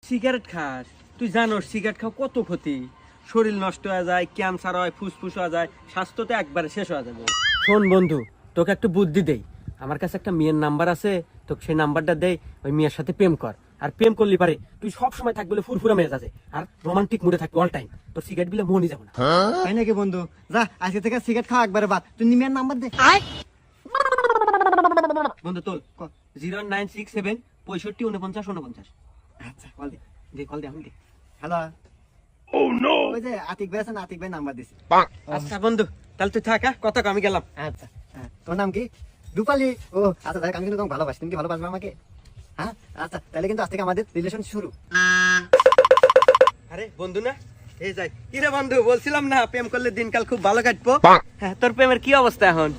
Cigarette খাস? তুই জানোস সিগারেট খাও কত ক্ষতি, শরীর নষ্ট হয়ে যায়, ক্যান্সার হয়, ফুসফুস হয়ে যায়, স্বাস্থ্য তো একবারে শেষ হয়ে যাবে। শোন বন্ধু, তোকে একটা বুদ্ধি দেই। আমার কাছে একটা মেয়ের নাম্বার আছে, তোকে সেই নাম্বারটা দেই, ওই মেয়ের সাথে প্রেম কর। আর প্রেম করলি পারে তুই সব সময় থাকবি ফুরফুরা মেয়ে আছে, আর রোমান্টিক মুডে থাকবি অল টাইম। তোর সিগারেট বিলে মনই যাবে না। তাই নাকি বন্ধু? যা আজকে থেকে সিগারেট খাওয়া একবারে বাদ। তুই নিমের নাম্বার দে। বন্ধু তোল 0967 65 49 49। আচ্ছা কল দে কল দে, আমি দে। হ্যালো। ওই যে আতিক ভাই আছে না, আতিক ভাই নাম্বার দিছি। আচ্ছা বন্ধু, তাহলে তুই থাক, কথা আমি গেলাম। আচ্ছা হ্যাঁ, তোমার নাম কি? রূপালী। ও আচ্ছা, দেখ আমি কিন্তু তোমাকে ভালোবাসি। তুমি কি ভালোবাসবে আমাকে? হ্যাঁ আচ্ছা, তাহলে কিন্তু আজ থেকে আমাদের রিলেশন শুরু। আরে বন্ধু না, এই যাই কি রে বন্ধু, বলছিলাম না প্রেম করলে দিনকাল খুব ভালো কাটবো। হ্যাঁ, তোর প্রেমের কি অবস্থা এখন?